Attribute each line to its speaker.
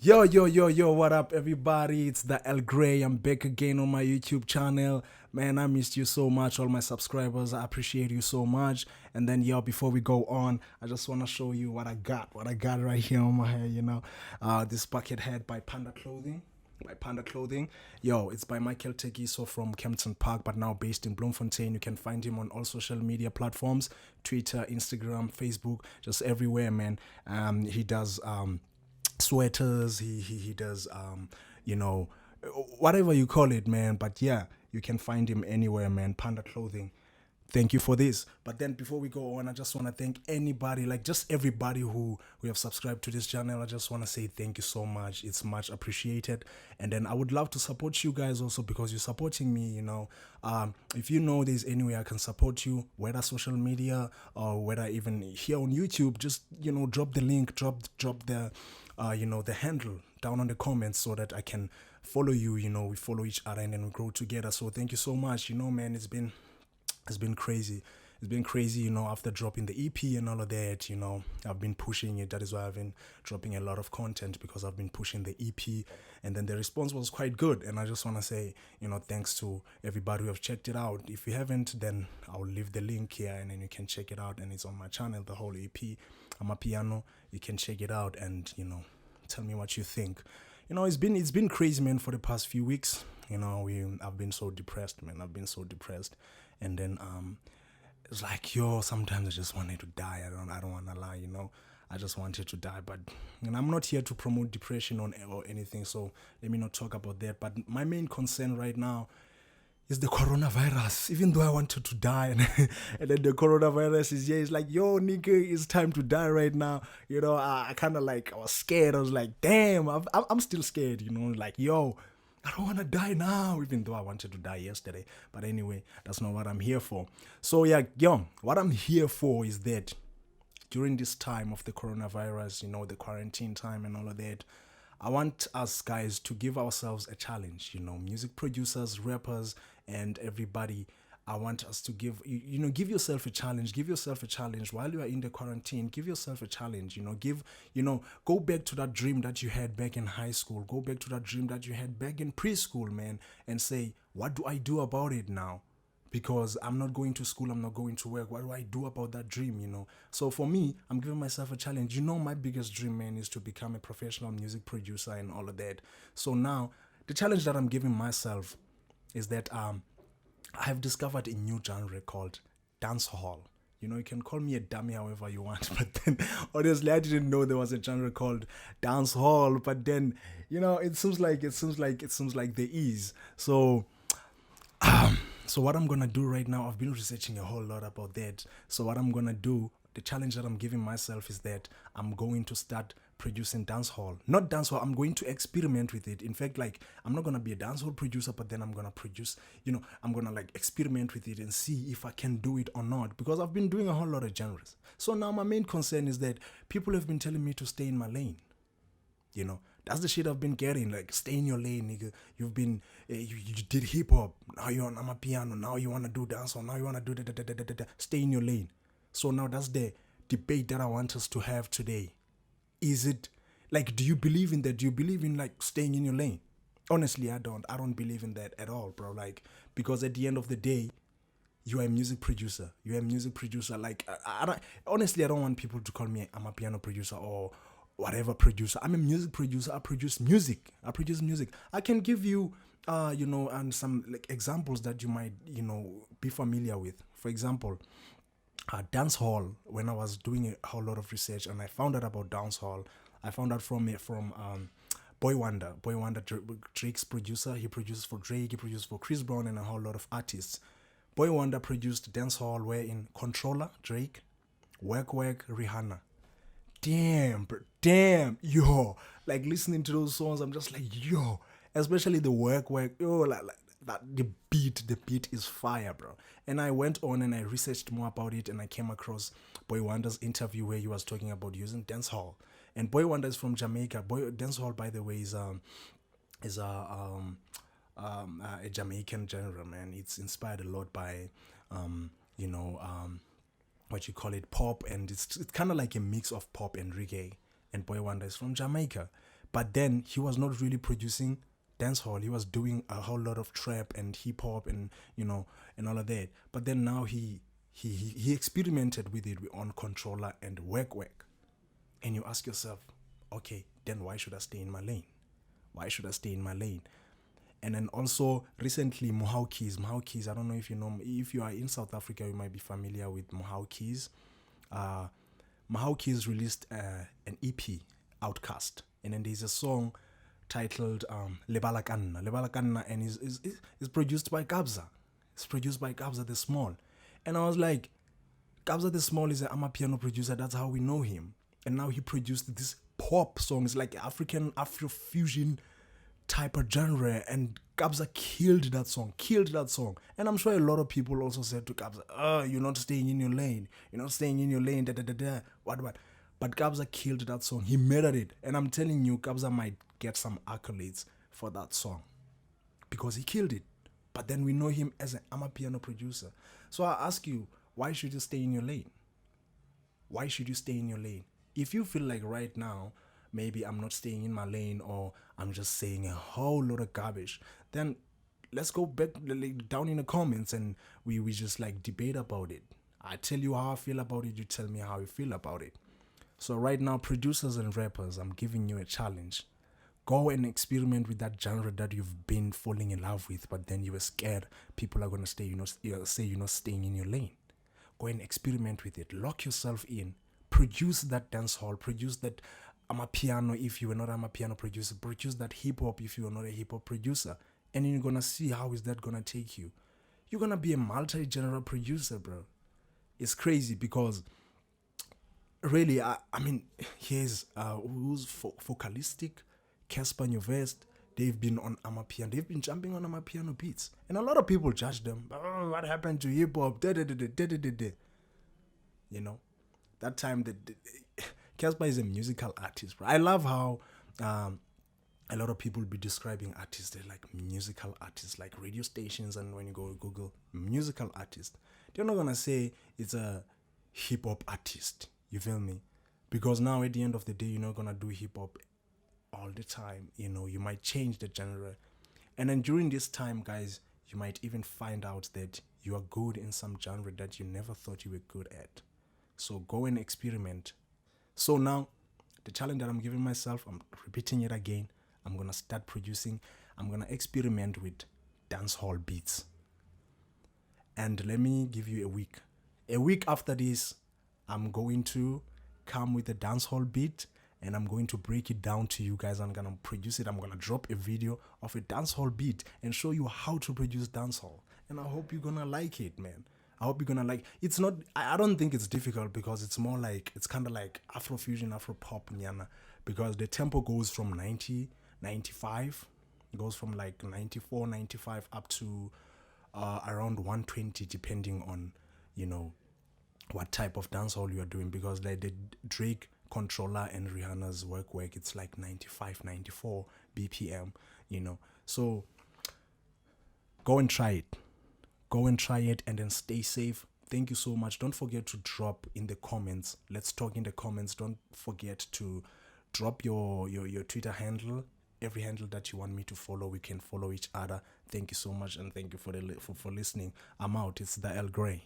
Speaker 1: Yo, what up, everybody? It's the DaLGrey. I'm back again on my YouTube channel. Man, I missed you so much, all my subscribers. I appreciate you so much. And then, before we go on, I just want to show you what I got right here on my hair, this bucket hat by Panda Clothing. It's by Michael Tegiso from Kempton Park, but now based in Bloemfontein. You can find him on all social media platforms: Twitter, Instagram, Facebook, just everywhere, man. He does sweaters. He does you know whatever you call it, man. But yeah, you can find him anywhere, man. Panda Clothing. Thank you for this. But then before we go on, I just want to thank anybody, like just everybody who have subscribed to this channel. I just want to say thank you so much. It's much appreciated. And then I would love to support you guys also, because you're supporting me. If you know there's any way I can support you, whether social media or whether even here on YouTube, just drop the link, drop the the handle down on the comments so that I can follow you. We follow each other and then we grow together. So thank you so much. Man, it's been crazy. It's been crazy, after dropping the EP and all of that. I've been pushing it. That is why I've been dropping a lot of content, because I've been pushing the EP, and then the response was quite good. And I just want to say, thanks to everybody who have checked it out. If you haven't, then I'll leave the link here and then you can check it out. And it's on my channel, the whole EP. I'm a piano. You can check it out and, tell me what you think. It's been crazy, man, for the past few weeks. I've been so depressed, man. I've been so depressed. And then it's like, sometimes I just wanted to die. I don't want to lie. I just wanted to die. But I'm not here to promote depression or anything, so let me not talk about that. But my main concern right now is the coronavirus. Even though I wanted to die, and then the coronavirus is here. It's like, nigga, it's time to die right now. I kind of like, I was scared. I was like, damn, I'm still scared. Like, I don't want to die now, even though I wanted to die yesterday. But anyway, that's not what I'm here for. So yeah, what I'm here for is that during this time of the coronavirus, the quarantine time and all of that, I want us guys to give ourselves a challenge, music producers, rappers, and everybody. I want us to give yourself a challenge. Give yourself a challenge while you are in the quarantine. Give yourself a challenge. Go back to that dream that you had back in high school. Go back to that dream that you had back in preschool, man, and say, what do I do about it now? Because I'm not going to school, I'm not going to work. What do I do about that dream? So for me, I'm giving myself a challenge. My biggest dream, man, is to become a professional music producer and all of that. So now, the challenge that I'm giving myself is that I have discovered a new genre called DanceHall. You can call me a dummy however you want, but then honestly, I didn't know there was a genre called dancehall. But then, it seems like there is. So what I'm gonna do right now, I've been researching a whole lot about that. So what I'm gonna do, the challenge that I'm giving myself is that I'm going to start producing dancehall. Not dancehall, I'm going to experiment with it. In fact, like, I'm not gonna be a dancehall producer, but then I'm gonna produce, I'm gonna like experiment with it and see if I can do it or not. Because I've been doing a whole lot of genres. So now my main concern is that people have been telling me to stay in my lane. That's the shit I've been getting. Like, stay in your lane, nigga. You've been, you did hip hop. Now you're on a piano. Now you wanna do dancehall. Now you wanna do da. Stay in your lane. So now that's the debate that I want us to have today. Is it like, do you believe in that? Do you believe in like staying in your lane? Honestly, I don't. I don't believe in that at all, bro. Like, because at the end of the day, you are a music producer. You're a music producer. Like, I don't. Honestly, I don't want people to call me I'm a piano producer or whatever producer. I'm a music producer. I produce music. I can give you, and some like examples that you might, be familiar with. For example, dancehall. When I was doing a whole lot of research and I found out about dancehall, I found out from Boy Wonder. Boy Wonder, Drake's producer. He produces for Drake. He produces for Chris Brown and a whole lot of artists. Boy Wonder produced dancehall wherein Controller, Drake, Work, Rihanna. Damn, yo, like listening to those songs, I'm just like, yo, especially the work, yo, like that the beat is fire, bro. And I went on and I researched more about it, and I came across Boy Wonder's interview where he was talking about using dancehall. And Boy Wonder is from Jamaica. Dancehall, by the way, is a Jamaican genre, man. It's inspired a lot by you know what you call it, pop, and it's kind of like a mix of pop and reggae. And Boy Wonder is from Jamaica. But then he was not really producing dancehall. He was doing a whole lot of trap and hip hop and and all of that. But then now he experimented with it on controller and work. And you ask yourself, okay, then why should I stay in my lane? Why should I stay in my lane? And then also recently Mohau Keys, I don't know if you know, if you are in South Africa, you might be familiar with Mohau Keys. Mohau Keys released an EP, Outcast, and then there's a song titled Lebala Kanna, and is produced by Kabza. It's produced by Kabza the Small. And I was like, Kabza the Small is an Amapiano producer, that's how we know him. And now he produced this pop song, it's like African Afrofusion type of genre, and Kabza killed that song. And I'm sure a lot of people also said to Kabza, oh, you're not staying in your lane, what. But Kabza killed that song. He murdered it. And I'm telling you, Kabza might get some accolades for that song because he killed it. But then we know him as an Amapiano producer. So I ask you, why should you stay in your lane? Why should you stay in your lane? If you feel like right now, maybe I'm not staying in my lane, or I'm just saying a whole lot of garbage, then let's go back down in the comments and we just like debate about it. I tell you how I feel about it, you tell me how you feel about it. So right now, producers and rappers, I'm giving you a challenge. Go and experiment with that genre that you've been falling in love with, but then you were scared people are gonna say you're not staying in your lane. Go and experiment with it. Lock yourself in. Produce that dancehall. Produce that Amapiano if you were not an Amapiano producer. Produce that hip hop if you were not a hip hop producer. And then you're gonna see how is that gonna take you. You're gonna be a multi-genre producer, bro. It's crazy because really, I mean, here's who's Focalistic, Casper Nyovest. They've been on Amapiano. They've been jumping on Amapiano beats, and a lot of people judge them. Oh, what happened to hip hop? You know, that time that Casper is a musical artist, bro. I love how a lot of people be describing artists. They're like musical artists, like radio stations, and when you go to Google musical artist, they're not gonna say it's a hip hop artist. You feel me? Because now at the end of the day, you're not gonna do hip hop all the time. You might change the genre. And then during this time, guys, you might even find out that you are good in some genre that you never thought you were good at. So go and experiment. So now, the challenge that I'm giving myself, I'm repeating it again. I'm gonna start producing. I'm gonna experiment with dancehall beats. And let me give you a week. A week after this, I'm going to come with a dancehall beat and I'm going to break it down to you guys. I'm going to produce it. I'm going to drop a video of a dancehall beat and show you how to produce dancehall. And I hope you're going to like it, man. I hope you're going to like it. It's not, I don't think it's difficult because it's more like, it's kind of like Afrofusion, Afropop, nyana, because the tempo goes from 90, 95, it goes from like 94, 95 up to around 120 depending on, what type of dancehall you are doing, because like the Drake controller and Rihanna's work, it's like 95, 94 BPM, So go and try it. And then stay safe. Thank you so much. Don't forget to drop in the comments. Let's talk in the comments. Don't forget to drop your Twitter handle. Every handle that you want me to follow, we can follow each other. Thank you so much, and thank you for listening. I'm out. It's the DaLGrey.